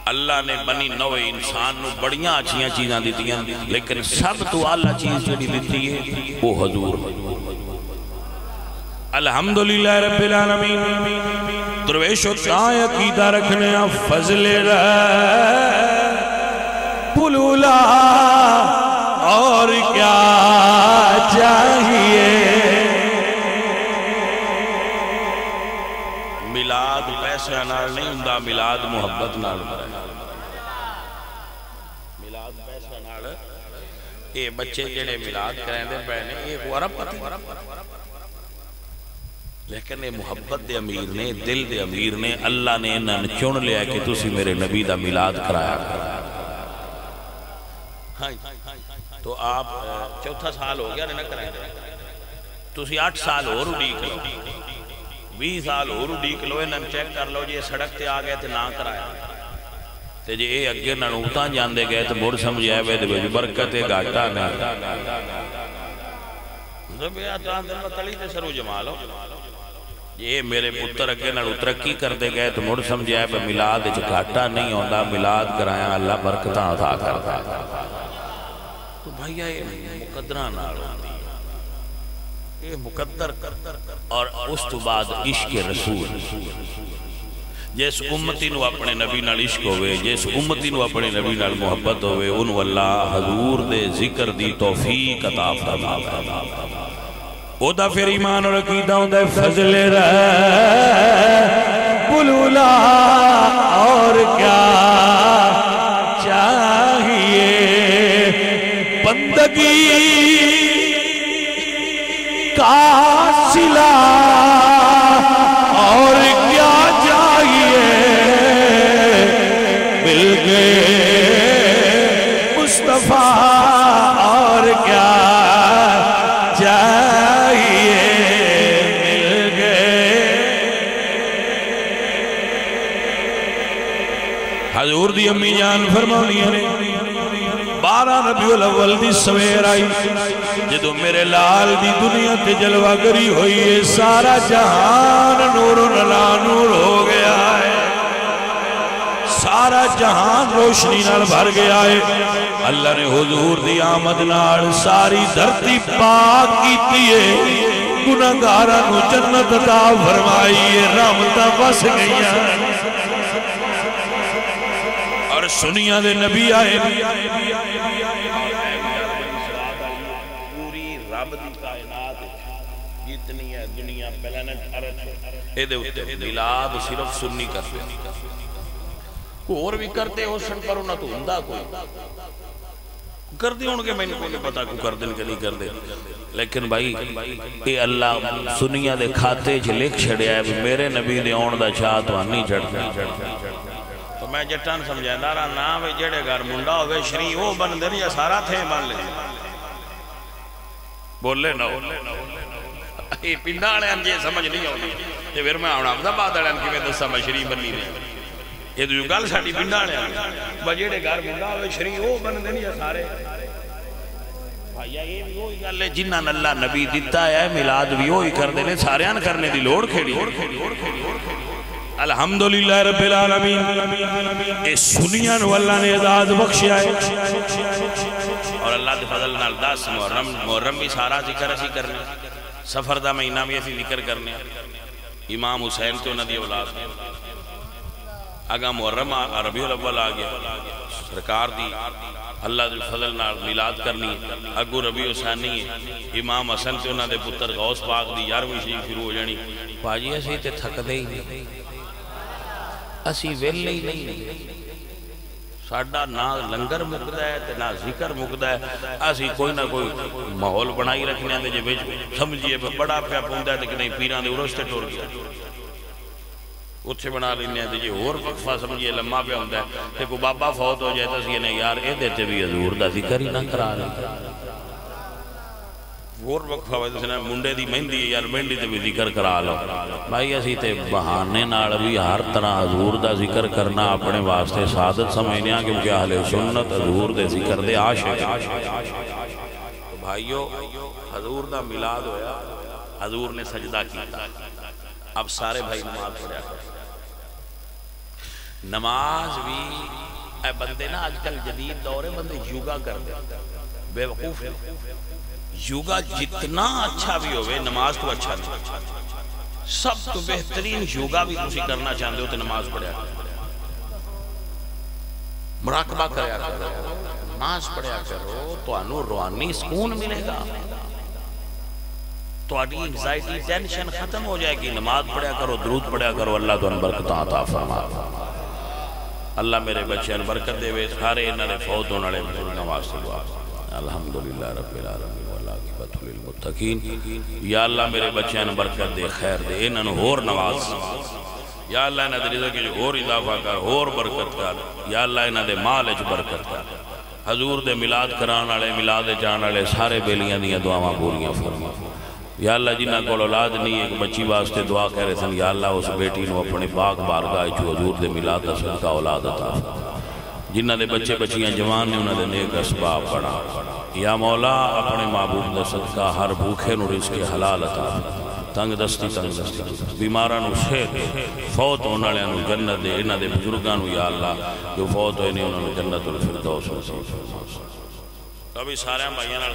اللہ نے بنی نو انسان نو بڑیاں اچھیاں چیزاں دیتی ہیں لیکن سب تو اللہ چیز جڑی دیتی ہے وہ حضور الحمدللہ رب العالمین درویش و تائیں عقیدہ رکھنے فضل پلولا اور کیا چاہیے ملاد پیسے نال نہیں ہوندا ملاد محبت نال ملاد پیسے نال اے بچے جڑے ملاد کریں دے پہنے ایک عرب پتی لیکن اے محبت دے امیر نے دل دے امیر نے اللہ نے انہاں نے چن لیا کہ تسی میرے نبی دا ملاد کرایا تو آپ چوتھا سال ہو گیا نہ کرائیں تسی 8 سال اور اڈیک لو 20 سال اور اڈیک لو انہاں چیک کر لو جی سڑک تے آ گئے تے نہ کرایا تے جی اے اگے ننوتاں جاندے گئے تے مڑ سمجھایا وے تے برکت گھاٹا نہیں تو بیا تو اندر متلی تے سرو جمالو یہ میرے پتر اگے نال ترقی کردے گئے تو مڑ سمجھایا پہ ملاد وچ گھاٹا نہیں ہوندا ملاد کرایا اللہ برکتاں عطا کردا تو بھائیا یہ مقدراں نال ہوندی یہ مقدر اور اس تو بعد عشق رسول جس امتی نو اپنے نبی نال عشق ہوئے جس امتی نو اپنے نبی نال محبت ہوئے انو اللہ حضور دے ذکر دی توفیق عطا فرماتا او دا پھر ایمان اور عقیدہ ہوندہ فضل بلولا اور کیا چاہیے بندگی کا صلہ اور کیا چاہیے مل گئے جائیے مل گئے۔ حضور دی امی جان فرمانی ہے 12 ربیع الاول دی سویر آئی جدو میرے لال دی دنیا تے جلوہ گری ہوئی ہے، سارا جہان نور نلا نور ہو گیا ہے، سارا جہان روشنی نال بھر گیا ہے۔ اللہ نے حضور دی آمد نال ساری دھرتی پاک کیتی ہے، گناہگاراں نو جنت عطا فرمائی ہے، رحمتاں بس گئیاں اور سنیا دے نبی آئے۔ پوری رب دی کائنات جتنی ہے دنیا پلانٹ ارتھ اے دے اتے میلاد صرف سنی کرتے ہیں، کوئی اور بھی کرتے ہو سن پر انہاں تو ہندہ کوئی کر دی ہوں گے، میں نے کوئی نہیں پتا کو کر دن کے نہیں کر دے، لیکن بھائی اے اللہ سنیا دے کھاتے چھ لکھ چھڑیا ہے میرے نبی دے آن دا چاہ تو نہیں چڑھتا۔ تو میں جٹان سمجھائیں دارا نام جڑے گھر منڈا ہوئے شری وہ بن دے یا سارا تھے مان لے بولے نہ ہو یہ پنڈا آلے انجے سمجھ نہیں ہوئی یہ پھر میں آنا افضا بات آلے انکی میں دستا میں شری بنی نہیں یہ تو گل ساڑی پنڈا آلے بجڑے گھر منڈا ہوئے شری وہ بن دے یا سارے یہ بھی وہی گل ہے جنہاں اللہ نبی دیتا ہے میلاد بھی وہی کر دینے سارے آن کرنے دی لوڑ کھیڑی الحمدللہ رب العالمین اس سنیاں نو اللہ نے اعزاز بخشی آئے اور اللہ دے فضل نال 10 محرم بھی سارا ذکر اسی کرنے سفر دا مہینہ بھی اسی ذکر کرنے امام حسین تو ندی اولاد اگا محرم ربیع الاول آگیا سرکار دی اللہ دے فضل نال میلاد کرنی اگو ربیع ثانی ہے امام حسن تو ندی پتر غوث پاک دی 11ویں شریف شروع ہو جانی پاجی اسی تے تھک دے ہی نہیں اسی ویلے ہی نہیں ساڑھا نہ لنگر مقدہ ہے نہ ذکر مقدہ ہے اسی کوئی نہ کوئی ماحول بنائی رکھنے ہیں جے بیچ سمجھئے بڑا پیا پوندہ ہے کہ نہیں پیران دے ارستے ٹور گیا اتھے بنا لینے ہیں جے اور وقفہ سمجھئے لمحہ پیا ہوندہ ہے کہ کوئی بابا فوت ہو جائے تو اسی نہیں یار اے دیتے بھی حضور دا ذکر ہی نہ کرا لیں اور وقفہ ہوئے منڈے دی مہندی ہے یار مہندی تے بھی ذکر کرا لو بھائی اسی تے بہانے نال بھی ہر طرح حضور دا ذکر کرنا اپنے واسطے سعادت سمجھنے ہیں کیونکہ اہل سنت حضور دے ذکر دے عاشق تو بھائیو حضور دا میلاد ہویا حضور نے سجدہ کیتا اب سارے بھائی نماز پڑھیا نماز بھی اے بندے نا آج کل جدید دورے بندے یوگا کر دے بے وقوف ہے یوگا جتنا اچھا بھی ہوئے نماز تو اچھا نہیں سب تو بہترین یوگا بھی تسی کرنا چاہتے ہو تو نماز پڑھیا مراقبہ کریا کرو نماز پڑھیا کرو تو انو روحانی سکون ملے گا تو اڈی انگزائٹی ٹینشن ختم ہو جائے گی نماز پڑھیا کرو درود پڑھیا کرو اللہ تو ان برکتاں عطا فرما اللہ میرے بچے ان برکت دے وے سارے انہوں فوت ہونے والے بزرگاں واسطے دعا الحمدللہ رب العالمین والعاقبۃ للمتقین یا اللہ میرے بچے ان برکت دے خیر دے انہوں اور نواز یا اللہ انہوں دے رزق جو اور اضافہ کر اور برکت کر یا اللہ انہوں دے مال اچ برکت کر حضور دے میلاد کران والے میلاد جان والے سارے بیلیاں دیاں دعاواں پوریاں فرما یا اللہ جنہاں کو اولاد نہیں ایک بچی واسطے دعا کہہ رہے تھے یا اللہ اس بیٹی نو اپنے پاک بارگاہ جو حضور دے میلاد دا صدقہ اولاد عطا جنہاں دے بچے بچیاں جوان نے انہاں دے نیک اسباب بنا یا مولا اپنے معبود دا صدقہ ہر بھوکے نو رزق حلال عطا تنگ دستی بیماراں نو صحت فوت ہونے والے نو جنت دے انہاں دے بزرگاں نو یا اللہ جو فوت ہوئے نے انہاں نو جنت الفردوس ابھی سارے بھائیاں نال